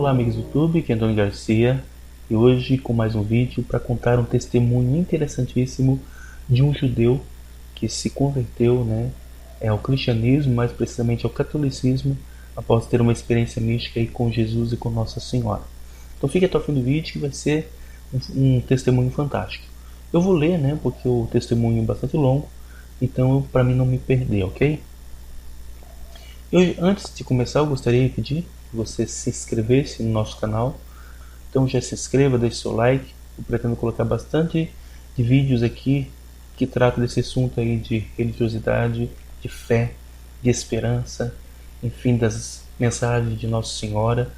Olá amigos do YouTube, aqui é Antônio Garcia e hoje com mais um vídeo para contar um testemunho interessantíssimo de um judeu que se converteu ao cristianismo, mais precisamente ao catolicismo, após ter uma experiência mística aí com Jesus e com Nossa Senhora. Então fique até o fim do vídeo que vai ser um testemunho fantástico. Eu vou ler, porque o testemunho é bastante longo, então para mim não me perder, ok? Antes de começar, eu gostaria de pedir que você se inscrevesse no nosso canal. Então já se inscreva, deixe seu like. Eu pretendo colocar bastante de vídeos aqui que tratam desse assunto aí de religiosidade, de fé, de esperança, enfim, das mensagens de Nossa Senhora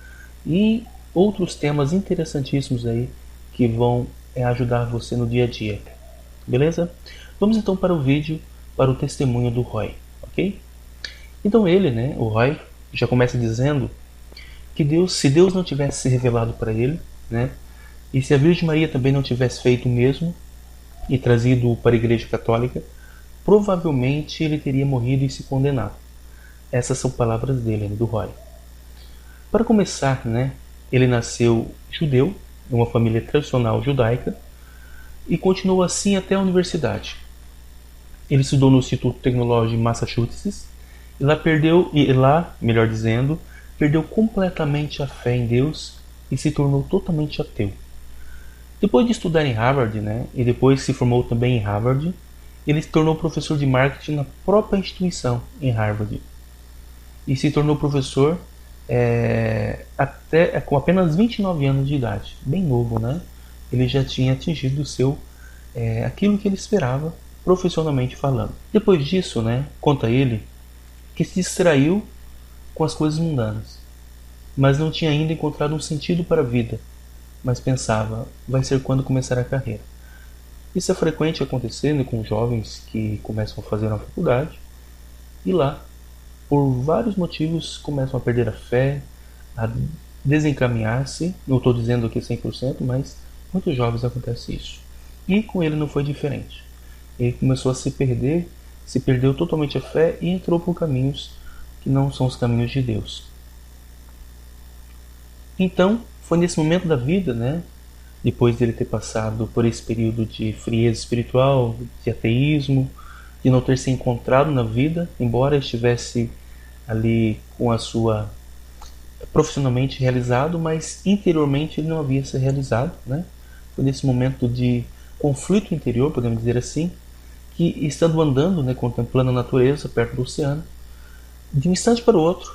e outros temas interessantíssimos aí que vão ajudar você no dia a dia. Beleza? Vamos então para o vídeo, para o testemunho do Roy, ok? Então ele, o Roy, já começa dizendo que se Deus não tivesse se revelado para ele, e se a Virgem Maria também não tivesse feito o mesmo e trazido para a Igreja Católica, provavelmente ele teria morrido e se condenado. Essas são palavras dele, do Roy. Para começar, ele nasceu judeu, em uma família tradicional judaica, e continuou assim até a universidade. Ele estudou no Instituto Tecnológico de Massachusetts, perdeu completamente a fé em Deus e se tornou totalmente ateu. Depois de estudar em Harvard, e depois se formou também em Harvard, ele se tornou professor de marketing na própria instituição em Harvard. E se tornou professor com apenas 29 anos de idade, bem novo, Ele já tinha atingido aquilo que ele esperava, profissionalmente falando. Depois disso, conta ele que se distraiu com as coisas mundanas, mas não tinha ainda encontrado um sentido para a vida, mas pensava, vai ser quando começar a carreira. Isso é frequente acontecer com jovens que começam a fazer uma faculdade e lá, por vários motivos, começam a perder a fé, a desencaminhar-se. Não estou dizendo aqui 100%, mas muitos jovens acontece isso. E com ele não foi diferente. Ele começou a se perder, se perdeu totalmente a fé e entrou por caminhos que não são os caminhos de Deus. Então, foi nesse momento da vida, depois dele ter passado por esse período de frieza espiritual, de ateísmo, de não ter se encontrado na vida, embora estivesse ali com a sua profissionalmente realizado, mas interiormente ele não havia se realizado, Foi nesse momento de conflito interior, podemos dizer assim, que estando andando, contemplando a natureza perto do oceano, de um instante para o outro,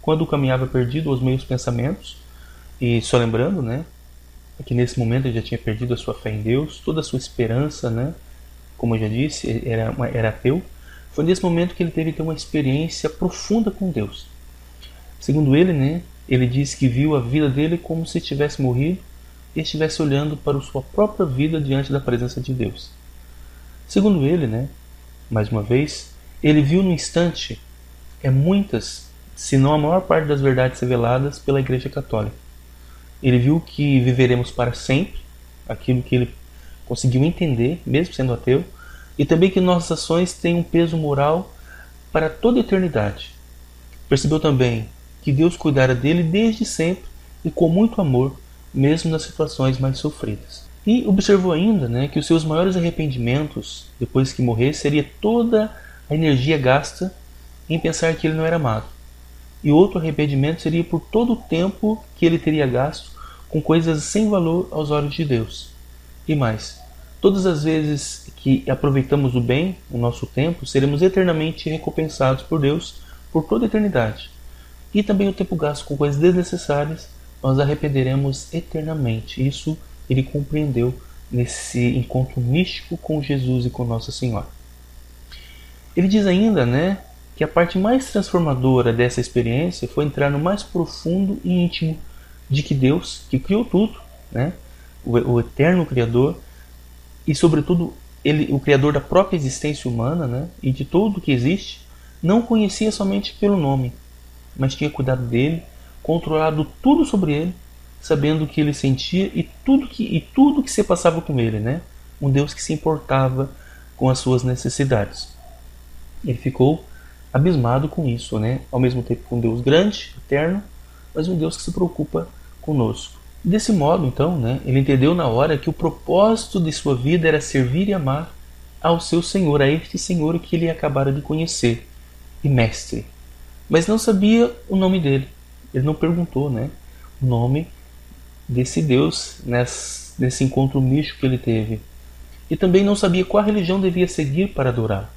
quando caminhava perdido aos meus pensamentos, e só lembrando, que nesse momento ele já tinha perdido a sua fé em Deus, toda a sua esperança, como eu já disse, era ateu. Foi nesse momento que ele teve que ter uma experiência profunda com Deus. Segundo ele, ele disse que viu a vida dele como se tivesse morrido e estivesse olhando para a sua própria vida diante da presença de Deus. Segundo ele, mais uma vez, ele viu no instante muitas, se não a maior parte das verdades reveladas pela Igreja Católica. Ele viu que viveremos para sempre, aquilo que ele conseguiu entender, mesmo sendo ateu, e também que nossas ações têm um peso moral para toda a eternidade. Percebeu também que Deus cuidara dele desde sempre e com muito amor, mesmo nas situações mais sofridas. E observou ainda que os seus maiores arrependimentos, depois que morrer, seria toda a energia gasta em pensar que ele não era amado. E outro arrependimento seria por todo o tempo que ele teria gasto com coisas sem valor aos olhos de Deus. E mais, todas as vezes que aproveitamos o bem, o nosso tempo, seremos eternamente recompensados por Deus por toda a eternidade. E também o tempo gasto com coisas desnecessárias, nós arrependeremos eternamente. Isso ele compreendeu nesse encontro místico com Jesus e com Nossa Senhora. Ele diz ainda, que a parte mais transformadora dessa experiência foi entrar no mais profundo e íntimo de que Deus, que criou tudo, o eterno Criador, e sobretudo ele, o Criador da própria existência humana, e de tudo que existe, não conhecia somente pelo nome, mas tinha cuidado dele, controlado tudo sobre ele, sabendo o que ele sentia e tudo que se passava com ele, um Deus que se importava com as suas necessidades. Ele ficou abismado com isso, ao mesmo tempo com Deus grande, eterno, mas um Deus que se preocupa conosco. Desse modo, então, né, ele entendeu na hora que o propósito de sua vida era servir e amar ao seu Senhor, a este Senhor que ele acabara de conhecer, e mestre. Mas não sabia o nome dele. Ele não perguntou, né, o nome desse Deus nesse encontro místico que ele teve. E também não sabia qual religião devia seguir para adorar.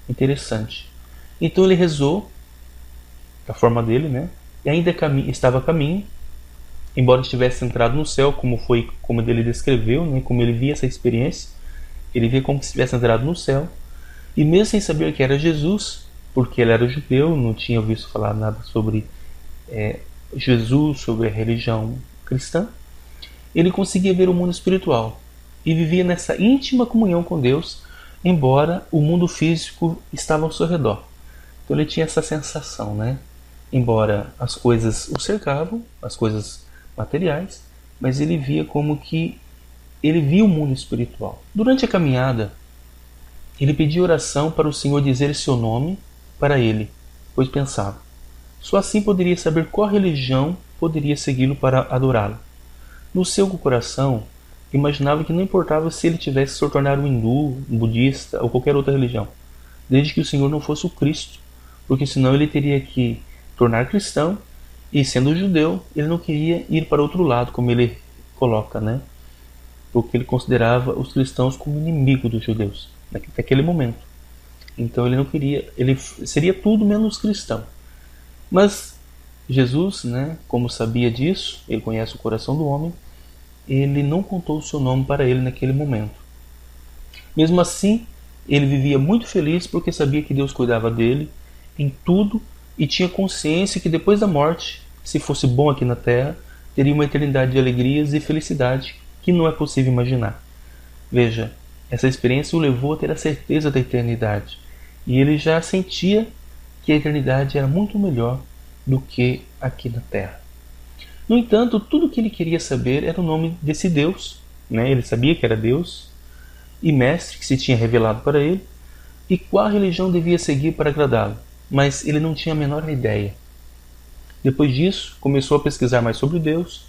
Interessante. Então ele rezou da forma dele, né? E ainda estava a caminho, embora estivesse entrado no céu, como ele descreveu, né? Como ele via essa experiência, ele via como se tivesse entrado no céu. E mesmo sem saber que era Jesus, porque ele era judeu, não tinha ouvido falar nada sobre Jesus, sobre a religião cristã, ele conseguia ver o mundo espiritual e vivia nessa íntima comunhão com Deus, embora o mundo físico estava ao seu redor. Então ele tinha essa sensação, né? Embora as coisas o cercavam, as coisas materiais, mas ele via como que ele via o mundo espiritual. Durante a caminhada, ele pediu oração para o Senhor dizer seu nome para ele, pois pensava, só assim poderia saber qual religião poderia segui-lo para adorá-lo. No seu coração, imaginava que não importava se ele tivesse se tornar um hindu, um budista ou qualquer outra religião, desde que o Senhor não fosse o Cristo, porque senão ele teria que tornar cristão, e sendo judeu, ele não queria ir para outro lado, como ele coloca, né? Porque ele considerava os cristãos como inimigo dos judeus, naquele momento. Então ele não queria, ele seria tudo menos cristão. Mas Jesus, né, como sabia disso, ele conhece o coração do homem, ele não contou o seu nome para ele naquele momento. Mesmo assim, ele vivia muito feliz porque sabia que Deus cuidava dele em tudo e tinha consciência que depois da morte, se fosse bom aqui na terra, teria uma eternidade de alegrias e felicidade que não é possível imaginar. Veja, essa experiência o levou a ter a certeza da eternidade e ele já sentia que a eternidade era muito melhor do que aqui na terra. No entanto, tudo o que ele queria saber era o nome desse Deus, né? Ele sabia que era Deus e mestre que se tinha revelado para ele, e qual religião devia seguir para agradá-lo, mas ele não tinha a menor ideia. Depois disso, começou a pesquisar mais sobre Deus,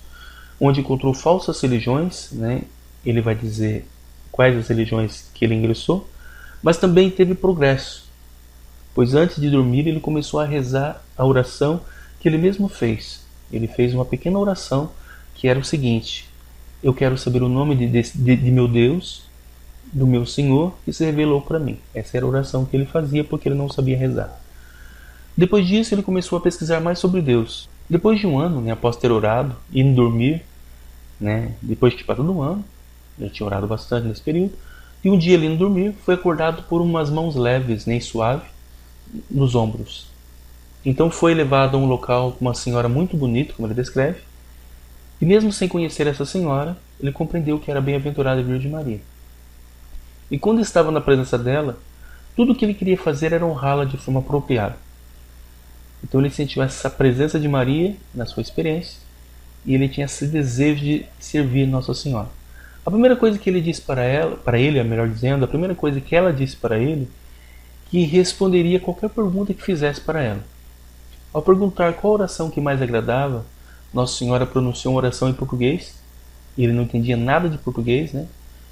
onde encontrou falsas religiões, né? Ele vai dizer quais as religiões que ele ingressou, mas também teve progresso, pois antes de dormir ele começou a rezar a oração que ele mesmo fez. Ele fez uma pequena oração que era o seguinte: eu quero saber o nome de meu Deus, do meu Senhor, que se revelou para mim. Essa era a oração que ele fazia porque ele não sabia rezar. Depois disso ele começou a pesquisar mais sobre Deus. Depois de um ano, né, após ter orado, indo dormir, né, depois de passado um ano, ele tinha orado bastante nesse período, e um dia ele indo dormir foi acordado por umas mãos leves, nem suave, nos ombros. Então foi levado a um local com uma senhora muito bonita, como ele descreve, e mesmo sem conhecer essa senhora, ele compreendeu que era bem-aventurada a Virgem Maria. E quando estava na presença dela, tudo o que ele queria fazer era honrá-la de forma apropriada. Então ele sentiu essa presença de Maria na sua experiência, e ele tinha esse desejo de servir Nossa Senhora. A primeira coisa que ele disse para ele, melhor dizendo, a primeira coisa que ela disse para ele, que responderia qualquer pergunta que fizesse para ela. Ao perguntar qual oração que mais agradava, Nossa Senhora pronunciou uma oração em português, e ele não entendia nada de português, né?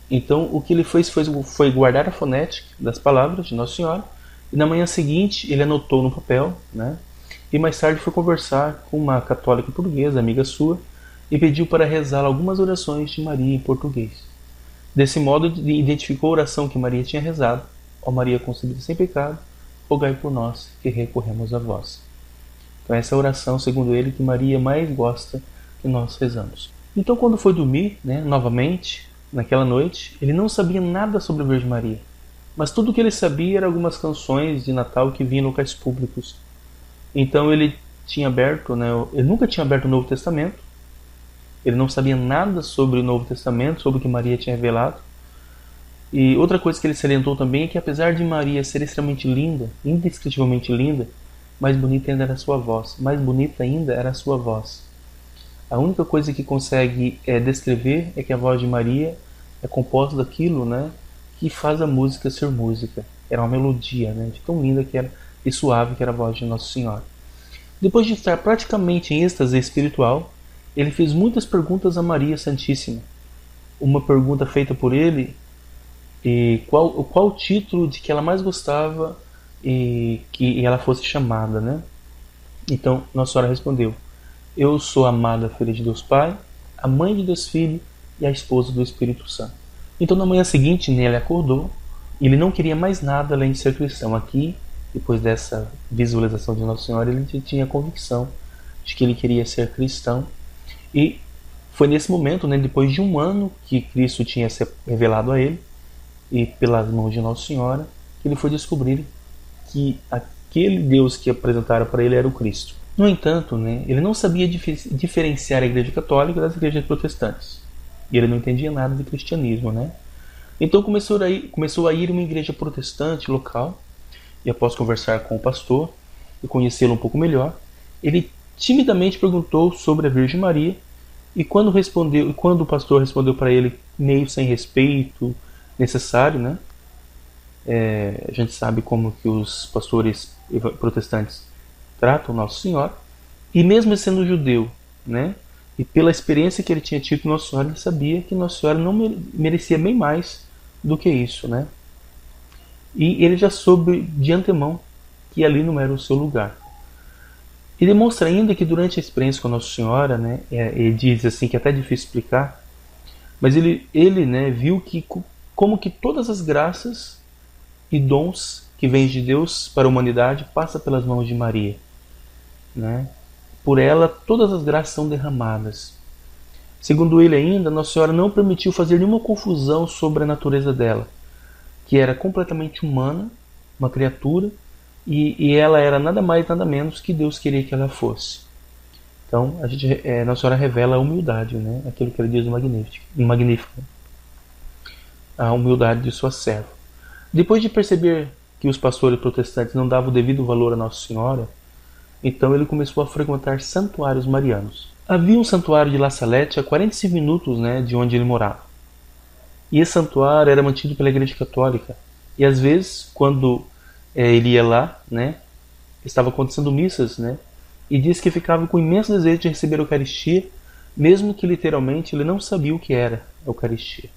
Então o que ele fez foi guardar a fonética das palavras de Nossa Senhora, e na manhã seguinte ele anotou no papel, né? E mais tarde foi conversar com uma católica portuguesa, amiga sua, e pediu para rezar algumas orações de Maria em português. Desse modo identificou a oração que Maria tinha rezado: ó Maria concebida sem pecado, rogai por nós que recorremos a vós. Então essa é a oração, segundo ele, que Maria mais gosta que nós rezamos. Então quando foi dormir, né, novamente, naquela noite, ele não sabia nada sobre a Virgem Maria, mas tudo o que ele sabia eram algumas canções de Natal que vinham em locais públicos. Então ele tinha aberto, né, ele nunca tinha aberto o Novo Testamento, ele não sabia nada sobre o Novo Testamento, sobre o que Maria tinha revelado. E outra coisa que ele salientou também é que apesar de Maria ser extremamente linda, indescritivelmente linda, mais bonita ainda era a sua voz. Mais bonita ainda era a sua voz. A única coisa que consegue descrever é que a voz de Maria é composta daquilo, né, que faz a música ser música. Era uma melodia, né, de tão linda que era e suave que era a voz de Nossa Senhora. Depois de estar praticamente em êxtase espiritual, ele fez muitas perguntas a Maria Santíssima. Uma pergunta feita por ele, e qual o título de que ela mais gostava e que ela fosse chamada, né? Então Nossa Senhora respondeu: eu sou a amada filha de Deus Pai, a mãe de Deus Filho e a esposa do Espírito Santo. Então na manhã seguinte, ele acordou e ele não queria mais nada além de ser cristão. Aqui, depois dessa visualização de Nossa Senhora, ele tinha a convicção de que ele queria ser cristão. E foi nesse momento, né, depois de um ano que Cristo tinha se revelado a ele, e pelas mãos de Nossa Senhora, que ele foi descobrir que aquele Deus que apresentaram para ele era o Cristo. No entanto, né, ele não sabia diferenciar a Igreja Católica das igrejas protestantes. E ele não entendia nada de cristianismo, né? Então começou a ir a uma igreja protestante local, e após conversar com o pastor e conhecê-lo um pouco melhor, ele timidamente perguntou sobre a Virgem Maria, e quando o pastor respondeu para ele meio sem respeito necessário, né? A gente sabe como que os pastores protestantes tratam Nossa Senhora, e mesmo sendo judeu, né? E pela experiência que ele tinha tido com Nossa Senhora, ele sabia que Nossa Senhora não merecia bem mais do que isso, né? E ele já soube de antemão que ali não era o seu lugar. E demonstra ainda que durante a experiência com Nossa Senhora, né, ele diz assim que é até difícil explicar, mas ele né, viu que como que todas as graças e dons que vêm de Deus para a humanidade passam pelas mãos de Maria, né? Por ela todas as graças são derramadas. Segundo ele ainda, Nossa Senhora não permitiu fazer nenhuma confusão sobre a natureza dela, que era completamente humana, uma criatura, e ela era nada mais nada menos que Deus queria que ela fosse. Então Nossa Senhora revela a humildade, né? Aquilo que ele diz no Magnífico, a humildade de sua serva. Depois de perceber que os pastores protestantes não davam o devido valor a Nossa Senhora, então ele começou a frequentar santuários marianos. Havia um santuário de La Salette a 45 minutos, né, de onde ele morava. E esse santuário era mantido pela Igreja Católica. E às vezes, quando ele ia lá, né, estava acontecendo missas, né, e disse que ficava com imenso desejo de receber a Eucaristia, mesmo que literalmente ele não sabia o que era a Eucaristia.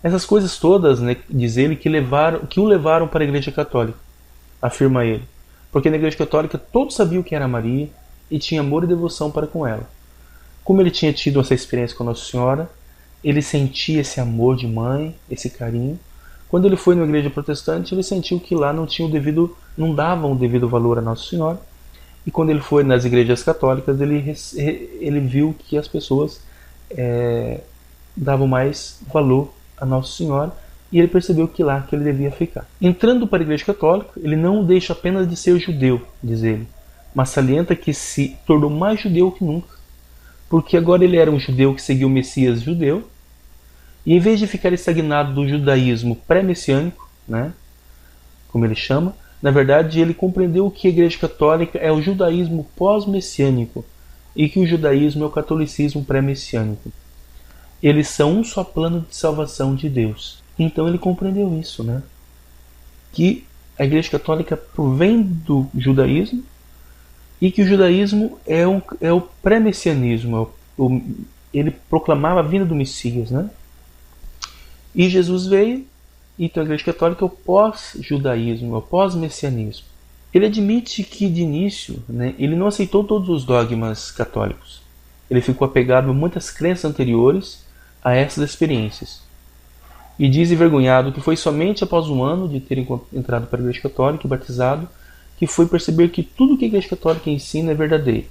Essas coisas todas, né, diz ele, que o levaram para a Igreja Católica, afirma ele. Porque na Igreja Católica todos sabiam quem era Maria e tinha amor e devoção para com ela. Como ele tinha tido essa experiência com Nossa Senhora, ele sentia esse amor de mãe, esse carinho. Quando ele foi na Igreja Protestante, ele sentiu que lá não davam o devido valor a Nossa Senhora. E quando ele foi nas igrejas católicas, ele viu que as pessoas davam mais valor a Nossa Senhora, e ele percebeu que lá que ele devia ficar. Entrando para a Igreja Católica, ele não deixa apenas de ser judeu, diz ele, mas salienta que se tornou mais judeu que nunca, porque agora ele era um judeu que seguiu o Messias judeu, e em vez de ficar estagnado do judaísmo pré-messiânico, né, como ele chama, na verdade ele compreendeu que a Igreja Católica é o judaísmo pós-messiânico e que o judaísmo é o catolicismo pré-messiânico. Eles são um só plano de salvação de Deus. Então ele compreendeu isso, né? Que a Igreja Católica provém do judaísmo e que o judaísmo é o pré-messianismo. Ele proclamava a vinda do Messias, né? E Jesus veio, então a Igreja Católica é o pós-judaísmo, é o pós-messianismo. Ele admite que de início, né, ele não aceitou todos os dogmas católicos. Ele ficou apegado a muitas crenças anteriores a essas experiências. E diz envergonhado que foi somente após um ano de ter entrado para a Igreja Católica e batizado que foi perceber que tudo que a Igreja Católica ensina é verdadeiro.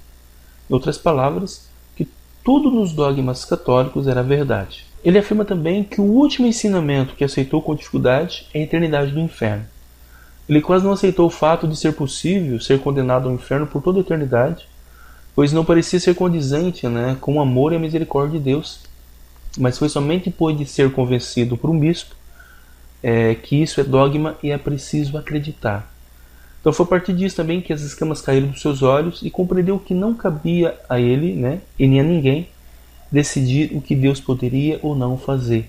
Em outras palavras, que tudo nos dogmas católicos era verdade. Ele afirma também que o último ensinamento que aceitou com dificuldade é a eternidade do inferno. Ele quase não aceitou o fato de ser possível ser condenado ao inferno por toda a eternidade, pois não parecia ser condizente, né, com o amor e a misericórdia de Deus. Mas foi somente depois de ser convencido por um bispo que isso é dogma e é preciso acreditar. Então foi a partir disso também que as escamas caíram dos seus olhos e compreendeu que não cabia a ele, né, e nem a ninguém decidir o que Deus poderia ou não fazer.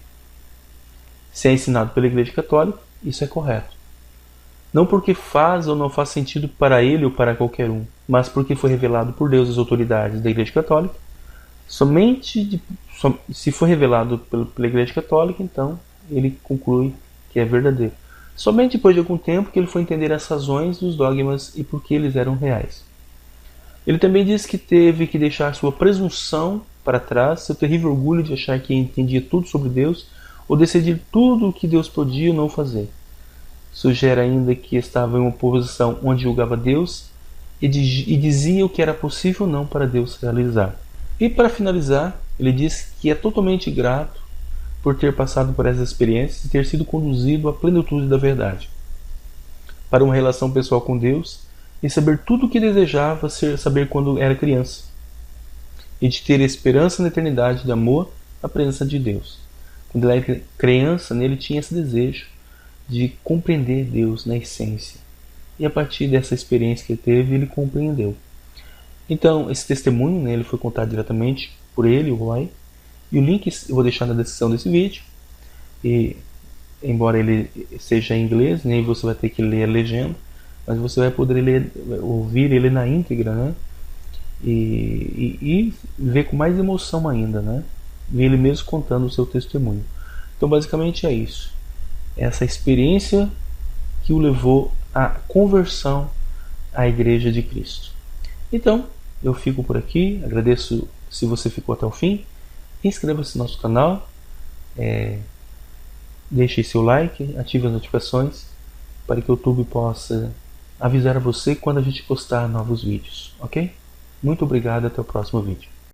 Se é ensinado pela Igreja Católica, isso é correto. Não porque faz ou não faz sentido para ele ou para qualquer um, mas porque foi revelado por Deus às autoridades da Igreja Católica. Se foi revelado pela Igreja Católica, então ele conclui que é verdadeiro. Somente depois de algum tempo que ele foi entender as razões dos dogmas e por que eles eram reais. Ele também diz que teve que deixar sua presunção para trás, seu terrível orgulho de achar que entendia tudo sobre Deus ou decidir tudo o que Deus podia ou não fazer. Sugere ainda que estava em uma posição onde julgava Deus e dizia o que era possível ou não para Deus realizar. E para finalizar, ele diz que é totalmente grato por ter passado por essas experiências e ter sido conduzido à plenitude da verdade, para uma relação pessoal com Deus e saber tudo o que desejava saber quando era criança, e de ter esperança na eternidade de amor na presença de Deus. Quando ele era criança, nele tinha esse desejo de compreender Deus na essência, e a partir dessa experiência que ele teve, ele compreendeu. Então, esse testemunho, né, ele foi contado diretamente por ele, o Roy, e o link eu vou deixar na descrição desse vídeo. E embora ele seja em inglês, né, você vai ter que ler a legenda, mas você vai poder ouvir ele na íntegra, né, e ver com mais emoção ainda, né, ver ele mesmo contando o seu testemunho. Então, basicamente é isso. Essa experiência que o levou à conversão à Igreja de Cristo. Então, eu fico por aqui, agradeço se você ficou até o fim, inscreva-se no nosso canal, deixe seu like, ative as notificações para que o YouTube possa avisar a você quando a gente postar novos vídeos, ok? Muito obrigado, até o próximo vídeo.